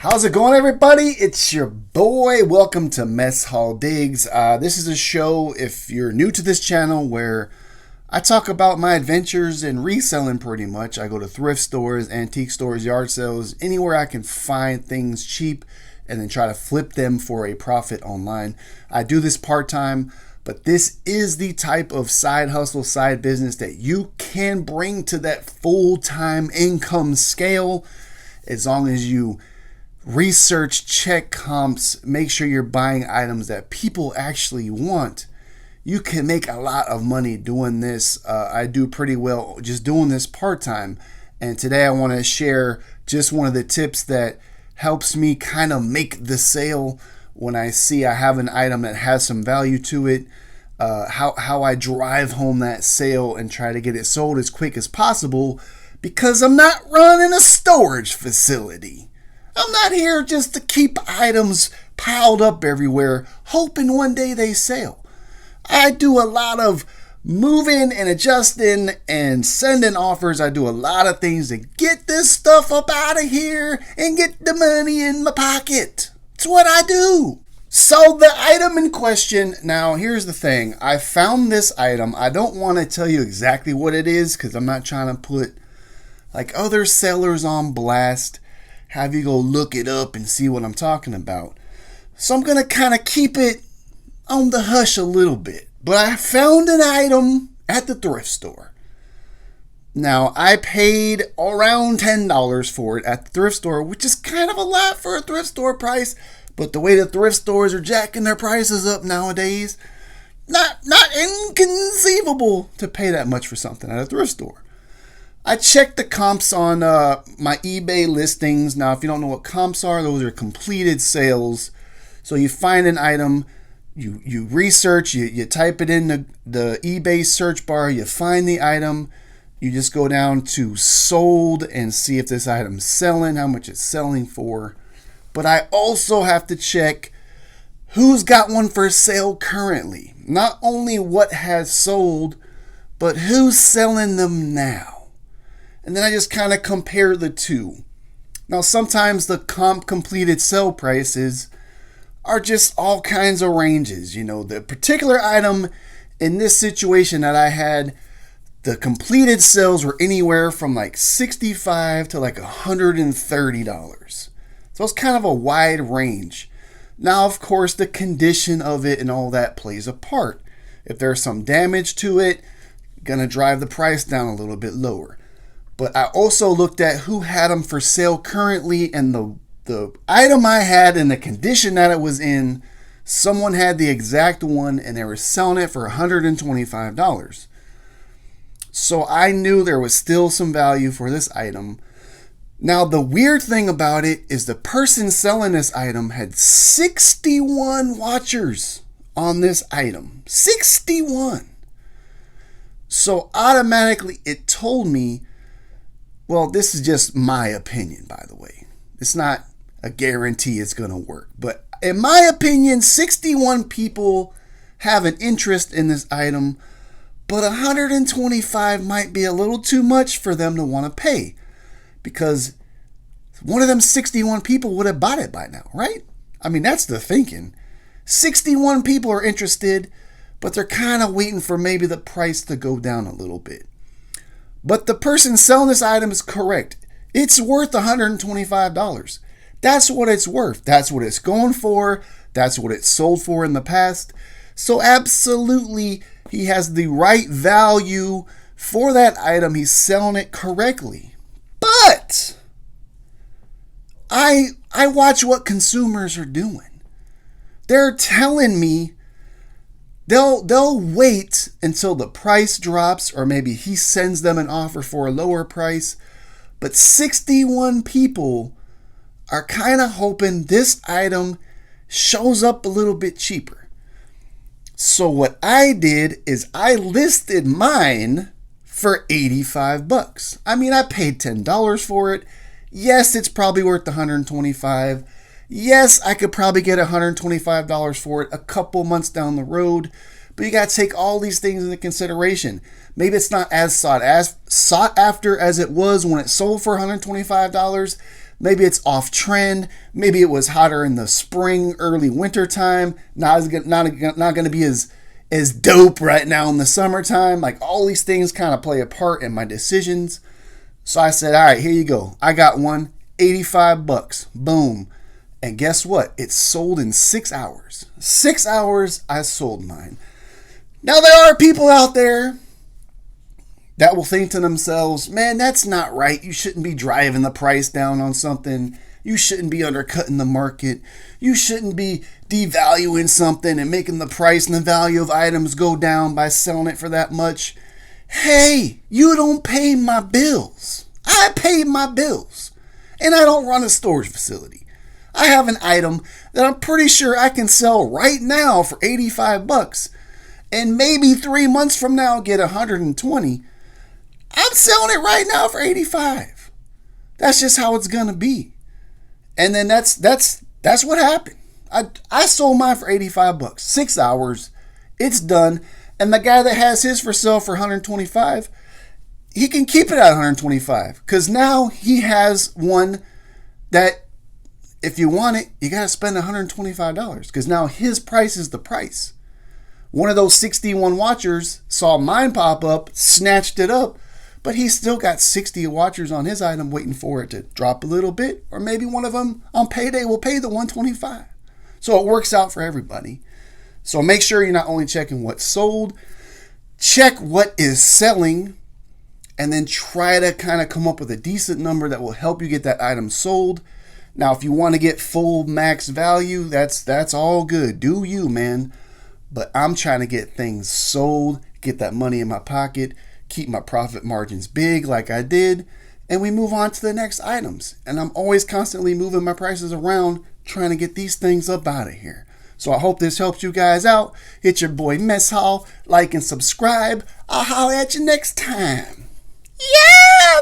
How's it going, everybody? It's your boy. Welcome to Mess Hall Digs. This is a show, if you're new to this channel, where I talk about my adventures in reselling pretty much. I go to thrift stores, antique stores, yard sales, anywhere I can find things cheap and then try to flip them for a profit online. I do this part-time, but this is the type of side hustle, side business that you can bring to that full-time income scale as long as you research, check comps, make sure you're buying items that people actually want. You can make a lot of money doing this. I do pretty well just doing this part-time. And today I want to share just one of the tips that helps me kind of make the sale when I see I have an item that has some value to it. How I drive home that sale and try to get it sold as quick as possible, because I'm not running a storage facility. I'm not here just to keep items piled up everywhere, hoping one day they sell. I do a lot of moving and adjusting and sending offers. I do a lot of things to get this stuff up out of here and get the money in my pocket. It's what I do. So the item in question, now here's the thing. I found this item. I don't want to tell you exactly what it is because I'm not trying to put like other sellers on blast, have you go look it up and see what I'm talking about. So I'm going to kind of keep it on the hush a little bit. But I found an item at the thrift store. Now, I paid around $10 for it at the thrift store, which is kind of a lot for a thrift store price. But the way the thrift stores are jacking their prices up nowadays, not inconceivable to pay that much for something at a thrift store. I checked the comps on my eBay listings. Now, if you don't know what comps are, those are completed sales. So you find an item, you research, you type it in the eBay search bar, you find the item, you just go down to sold and see if this item's selling, how much it's selling for. But I also have to check who's got one for sale currently. Not only what has sold, but who's selling them now. And then I just kind of compare the two. Now, sometimes the completed sale prices are just all kinds of ranges. You know, the particular item in this situation that I had, the completed sales were anywhere from like $65 to like $130. So it's kind of a wide range. Now, of course, the condition of it and all that plays a part. If there's some damage to it, gonna drive the price down a little bit lower. But I also looked at who had them for sale currently, and the item I had and the condition that it was in, someone had the exact one and they were selling it for $125. So I knew there was still some value for this item. Now, the weird thing about it is the person selling this item had 61 watchers on this item. 61. So automatically it told me, well, this is just my opinion, by the way. It's not a guarantee it's going to work. But in my opinion, 61 people have an interest in this item, but 125 might be a little too much for them to want to pay, because one of them 61 people would have bought it by now, right? I mean, that's the thinking. 61 people are interested, but they're kind of waiting for maybe the price to go down a little bit. But the person selling this item is correct. It's worth $125. That's what it's worth. That's what it's going for. That's what it's sold for in the past. So absolutely, he has the right value for that item. He's selling it correctly. But I watch what consumers are doing. They're telling me they'll wait until the price drops, or maybe he sends them an offer for a lower price. But 61 people are kind of hoping this item shows up a little bit cheaper. So what I did is I listed mine for $85. I mean, I paid $10 for it. Yes, it's probably worth $125. Yes, I could probably get $125 for it a couple months down the road, But you got to take all these things into consideration. Maybe it's not as sought after as it was when it sold for $125. Maybe it's off trend. Maybe it was hotter in the spring, early winter time. Not going to be as dope right now in the summertime. Like, all these things kind of play a part in my decisions. So I said, all right, here you go. I got one, $85. Boom. And guess what? It sold in 6 hours. 6 hours, I sold mine. Now, there are people out there that will think to themselves, man, that's not right. You shouldn't be driving the price down on something. You shouldn't be undercutting the market. You shouldn't be devaluing something and making the price and the value of items go down by selling it for that much. Hey, you don't pay my bills. I pay my bills. And I don't run a storage facility. I have an item that I'm pretty sure I can sell right now for $85 and maybe 3 months from now get $120. I'm selling it right now for $85. That's just how it's gonna be. And then that's what happened. I sold mine for $85. 6 hours. It's done. And the guy that has his for sale for $125, he can keep it at $125 because now he has one that if you want it, you got to spend $125 because now his price is the price. One of those 61 watchers saw mine pop up, snatched it up, but he's still got 60 watchers on his item waiting for it to drop a little bit, or maybe one of them on payday will pay the $125. So it works out for everybody. So make sure you're not only checking what's sold, check what is selling, and then try to kind of come up with a decent number that will help you get that item sold. Now, if you want to get full max value, that's all good. Do you, man? But I'm trying to get things sold, get that money in my pocket, keep my profit margins big like I did, and we move on to the next items. And I'm always constantly moving my prices around, trying to get these things up out of here. So I hope this helps you guys out. Hit your boy Mess Hall, like and subscribe. I'll holler at you next time. Yeah!